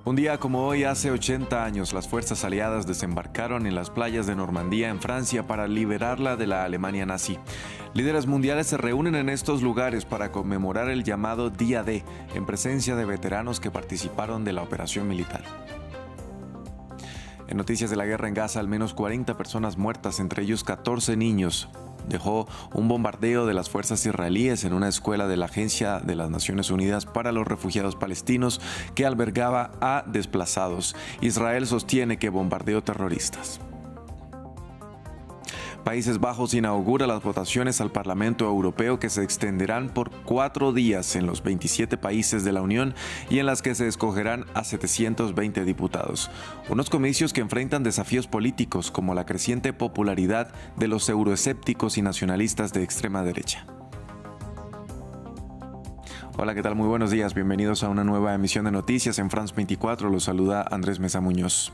Un día como hoy, hace 80 años, las fuerzas aliadas desembarcaron en las playas de Normandía, en Francia, para liberarla de la Alemania nazi. Líderes mundiales se reúnen en estos lugares para conmemorar el llamado Día D, en presencia de veteranos que participaron de la operación militar. En noticias de la guerra en Gaza, al menos 40 personas muertas, entre ellos 14 niños. Dejó un bombardeo de las fuerzas israelíes en una escuela de la Agencia de las Naciones Unidas para los Refugiados Palestinos que albergaba a desplazados. Israel sostiene que bombardeó terroristas. Países Bajos inaugura las votaciones al Parlamento Europeo que se extenderán por 4 días en los 27 países de la Unión y en las que se escogerán a 720 diputados. Unos comicios que enfrentan desafíos políticos como la creciente popularidad de los euroescépticos y nacionalistas de extrema derecha. Hola, ¿qué tal? Muy buenos días. Bienvenidos a una nueva emisión de noticias en France 24. Los saluda Andrés Mesa Muñoz.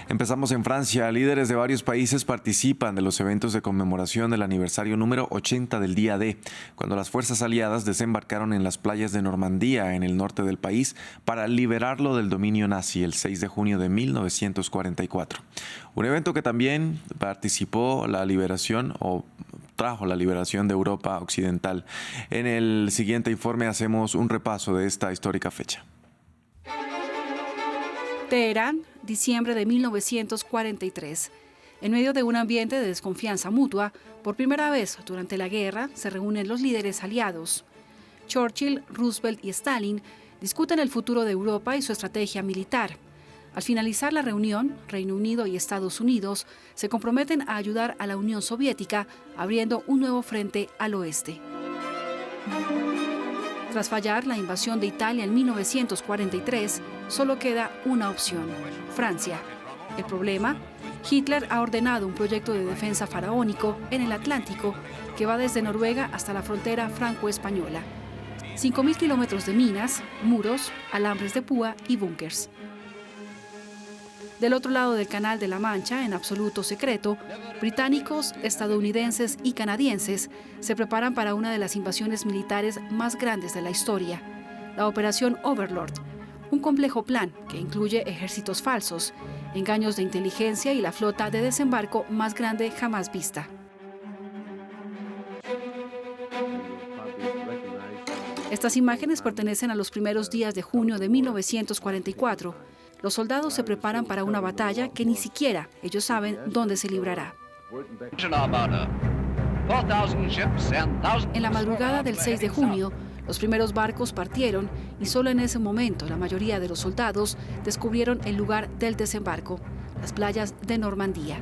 Empezamos en Francia. Líderes de varios países participan de los eventos de conmemoración del aniversario número 80 del Día D, cuando las fuerzas aliadas desembarcaron en las playas de Normandía, en el norte del país, para liberarlo del dominio nazi el 6 de junio de 1944. Un evento que también participó la liberación trajo la liberación de Europa Occidental. En el siguiente informe hacemos un repaso de esta histórica fecha. Teherán, diciembre de 1943. En medio de un ambiente de desconfianza mutua, por primera vez durante la guerra se reúnen los líderes aliados. Churchill, Roosevelt y Stalin discuten el futuro de Europa y su estrategia militar. Al finalizar la reunión, Reino Unido y Estados Unidos se comprometen a ayudar a la Unión Soviética abriendo un nuevo frente al oeste. Tras fallar la invasión de Italia en 1943, solo queda una opción: Francia. El problema: Hitler ha ordenado un proyecto de defensa faraónico en el Atlántico que va desde Noruega hasta la frontera franco-española. 5.000 kilómetros de minas, muros, alambres de púa y búnkers. Del otro lado del Canal de la Mancha, en absoluto secreto, británicos, estadounidenses y canadienses se preparan para una de las invasiones militares más grandes de la historia, la Operación Overlord, un complejo plan que incluye ejércitos falsos, engaños de inteligencia y la flota de desembarco más grande jamás vista. Estas imágenes pertenecen a los primeros días de junio de 1944. Los soldados se preparan para una batalla que ni siquiera ellos saben dónde se librará. En la madrugada del 6 de junio, los primeros barcos partieron y solo en ese momento la mayoría de los soldados descubrieron el lugar del desembarco, las playas de Normandía.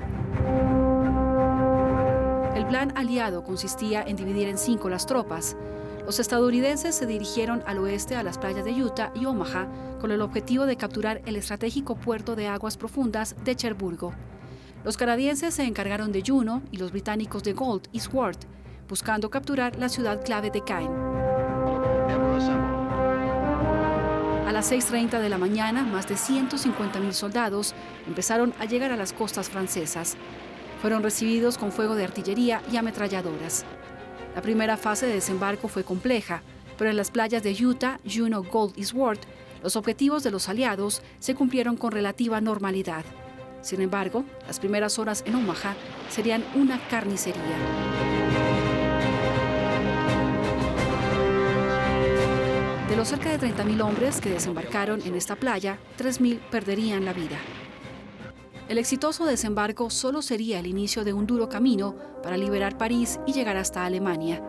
El plan aliado consistía en dividir en 5 las tropas. Los estadounidenses se dirigieron al oeste a las playas de Utah y Omaha con el objetivo de capturar el estratégico puerto de aguas profundas de Cherburgo. Los canadienses se encargaron de Juno y los británicos de Gold y Sword, buscando capturar la ciudad clave de Caen. A las 6:30 de la mañana, más de 150.000 soldados empezaron a llegar a las costas francesas. Fueron recibidos con fuego de artillería y ametralladoras. La primera fase de desembarco fue compleja, pero en las playas de Utah, Juno, Gold y Sword, los objetivos de los aliados se cumplieron con relativa normalidad. Sin embargo, las primeras horas en Omaha serían una carnicería. De los cerca de 30.000 hombres que desembarcaron en esta playa, 3.000 perderían la vida. El exitoso desembarco solo sería el inicio de un duro camino para liberar París y llegar hasta Alemania.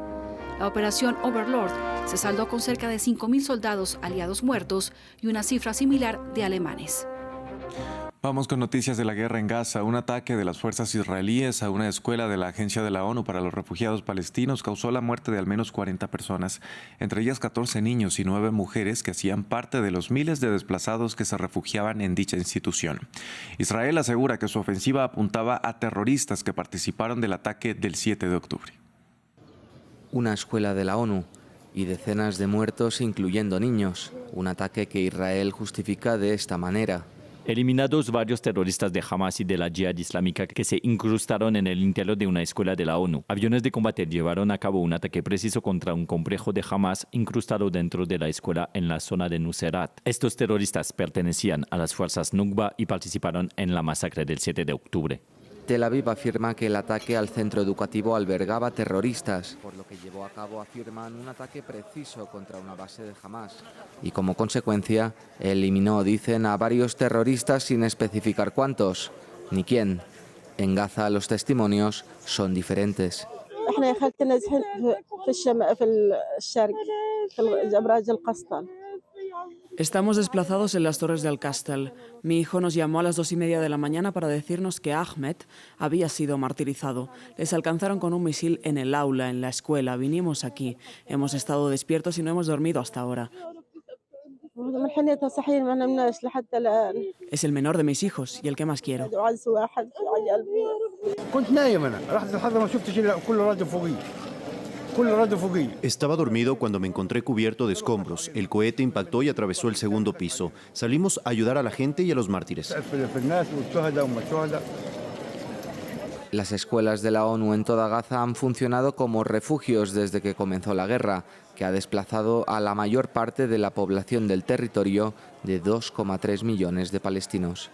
La operación Overlord se saldó con cerca de 5.000 soldados aliados muertos y una cifra similar de alemanes. Vamos con noticias de la guerra en Gaza. Un ataque de las fuerzas israelíes a una escuela de la Agencia de la ONU para los Refugiados Palestinos causó la muerte de al menos 40 personas, entre ellas 14 niños y 9 mujeres que hacían parte de los miles de desplazados que se refugiaban en dicha institución. Israel asegura que su ofensiva apuntaba a terroristas que participaron del ataque del 7 de octubre. Una escuela de la ONU y decenas de muertos, incluyendo niños. Un ataque que Israel justifica de esta manera. Eliminados varios terroristas de Hamas y de la Yihad Islámica que se incrustaron en el interior de una escuela de la ONU. Aviones de combate llevaron a cabo un ataque preciso contra un complejo de Hamas incrustado dentro de la escuela en la zona de Nuseirat. Estos terroristas pertenecían a las fuerzas Nukba y participaron en la masacre del 7 de octubre. Tel Aviv afirma que el ataque al centro educativo albergaba terroristas, por lo que llevó a cabo, afirman, un ataque preciso contra una base de Hamas. Y como consecuencia, eliminó, dicen, a varios terroristas sin especificar cuántos, ni quién. En Gaza los testimonios son diferentes. Estamos desplazados en las torres de Al-Kastel. Mi hijo nos llamó a las 2:30 de la mañana para decirnos que Ahmed había sido martirizado. Les alcanzaron con un misil en el aula, en la escuela. Vinimos aquí. Hemos estado despiertos y no hemos dormido hasta ahora. Es el menor de mis hijos y el que más quiero. Estaba dormido cuando me encontré cubierto de escombros. El cohete impactó y atravesó el segundo piso. Salimos a ayudar a la gente y a los mártires. Las escuelas de la ONU en toda Gaza han funcionado como refugios desde que comenzó la guerra, que ha desplazado a la mayor parte de la población del territorio de 2,3 millones de palestinos.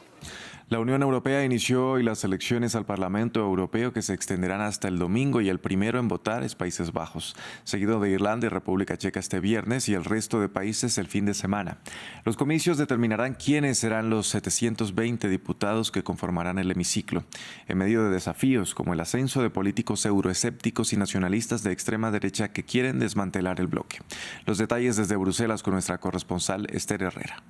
La Unión Europea inició hoy las elecciones al Parlamento Europeo que se extenderán hasta el domingo y el primero en votar es Países Bajos, seguido de Irlanda y República Checa este viernes y el resto de países el fin de semana. Los comicios determinarán quiénes serán los 720 diputados que conformarán el hemiciclo, en medio de desafíos como el ascenso de políticos euroescépticos y nacionalistas de extrema derecha que quieren desmantelar el bloque. Los detalles desde Bruselas con nuestra corresponsal Esther Herrera.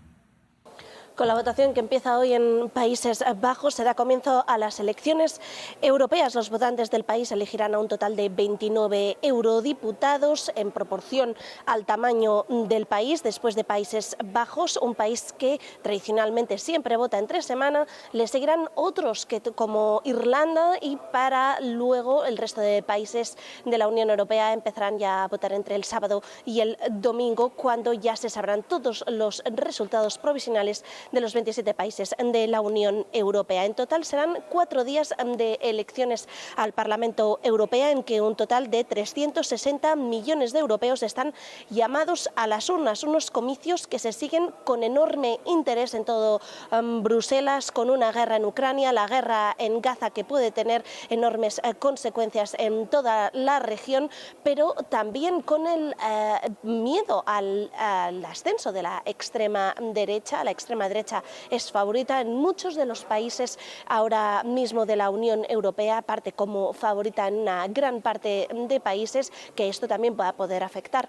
Con la votación que empieza hoy en Países Bajos se da comienzo a las elecciones europeas. Los votantes del país elegirán a un total de 29 eurodiputados en proporción al tamaño del país. Después de Países Bajos, un país que tradicionalmente siempre vota entre semana, le seguirán otros como Irlanda y para luego el resto de países de la Unión Europea empezarán ya a votar entre el sábado y el domingo, cuando ya se sabrán todos los resultados provisionales de los 27 países de la Unión Europea. En total serán 4 días de elecciones al Parlamento Europeo en que un total de 360 millones de europeos están llamados a las urnas, unos comicios que se siguen con enorme interés en todo Bruselas, con una guerra en Ucrania, la guerra en Gaza que puede tener enormes consecuencias en toda la región, pero también con el miedo al ascenso de la extrema derecha. La extrema derecha es favorita en muchos de los países ahora mismo de la Unión Europea, parte como favorita en una gran parte de países, que esto también va a poder afectar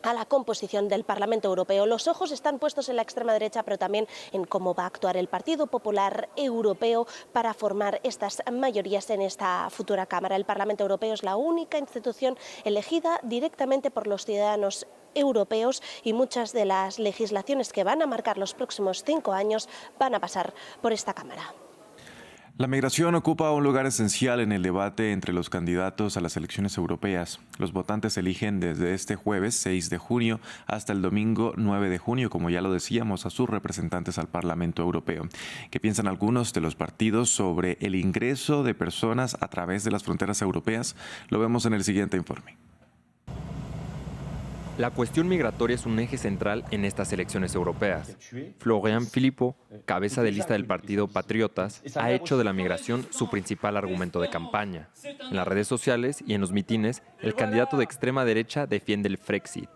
a la composición del Parlamento Europeo. Los ojos están puestos en la extrema derecha, pero también en cómo va a actuar el Partido Popular Europeo para formar estas mayorías en esta futura Cámara. El Parlamento Europeo es la única institución elegida directamente por los ciudadanos europeos y muchas de las legislaciones que van a marcar los próximos 5 años van a pasar por esta Cámara. La migración ocupa un lugar esencial en el debate entre los candidatos a las elecciones europeas. Los votantes eligen desde este jueves 6 de junio hasta el domingo 9 de junio, como ya lo decíamos, a sus representantes al Parlamento Europeo. ¿Qué piensan algunos de los partidos sobre el ingreso de personas a través de las fronteras europeas? Lo vemos en el siguiente informe. La cuestión migratoria es un eje central en estas elecciones europeas. Florian Philippot, cabeza de lista del partido Patriotas, ha hecho de la migración su principal argumento de campaña. En las redes sociales y en los mítines, el candidato de extrema derecha defiende el Frexit.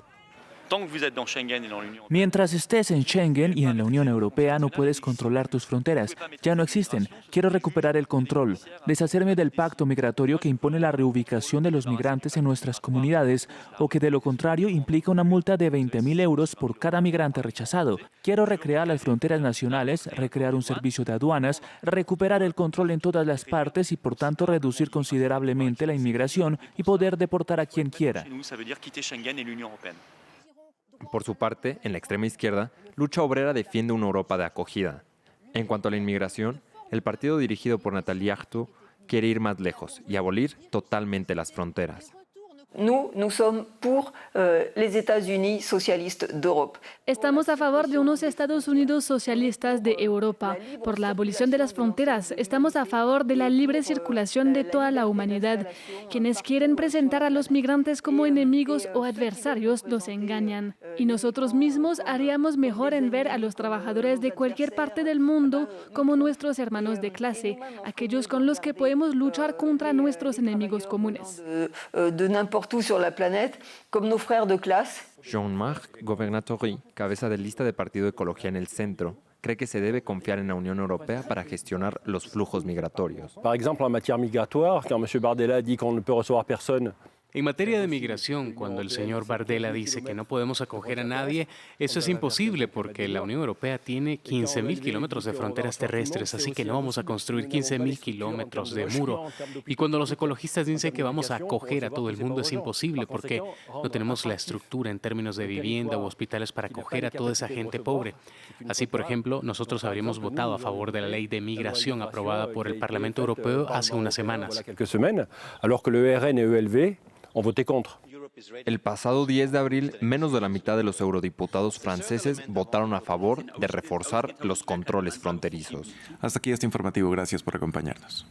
Mientras estés en Schengen y en la Unión Europea no puedes controlar tus fronteras. Ya no existen. Quiero recuperar el control, deshacerme del pacto migratorio que impone la reubicación de los migrantes en nuestras comunidades o que de lo contrario implica una multa de 20.000 euros por cada migrante rechazado. Quiero recrear las fronteras nacionales, recrear un servicio de aduanas, recuperar el control en todas las partes y por tanto reducir considerablemente la inmigración y poder deportar a quien quiera. Por su parte, en la extrema izquierda, Lucha Obrera defiende una Europa de acogida. En cuanto a la inmigración, el partido dirigido por Nathalie Arthaud quiere ir más lejos y abolir totalmente las fronteras. Nous sommes pour les États-Unis socialistes d'Europe. Estamos a favor de unos Estados Unidos socialistas de Europa, por la abolición de las fronteras. Estamos a favor de la libre circulación de toda la humanidad. Quienes quieren presentar a los migrantes como enemigos o adversarios los engañan. Y nosotros mismos haríamos mejor en ver a los trabajadores de cualquier parte del mundo como nuestros hermanos de clase, aquellos con los que podemos luchar contra nuestros enemigos comunes. De n'importe où sur la planète, comme nos frères de clase. Jean-Marc Governatori, cabeza de lista de Partido Ecología en el Centro, cree que se debe confiar en la Unión Europea para gestionar los flujos migratorios. Par exemple, en matière migratoire, quand M. Bardella dit qu'on ne peut recevoir personne. En materia de migración, cuando el señor Bardella dice que no podemos acoger a nadie, eso es imposible porque la Unión Europea tiene 15.000 kilómetros de fronteras terrestres, así que no vamos a construir 15.000 kilómetros de muro. Y cuando los ecologistas dicen que vamos a acoger a todo el mundo, es imposible porque no tenemos la estructura en términos de vivienda u hospitales para acoger a toda esa gente pobre. Así, por ejemplo, nosotros habríamos votado a favor de la ley de migración aprobada por el Parlamento Europeo hace unas semanas. Alors que le RN et ELV ont voté contre. El pasado 10 de abril, menos de la mitad de los eurodiputados franceses votaron a favor de reforzar los controles fronterizos. Hasta aquí este informativo. Gracias por acompañarnos.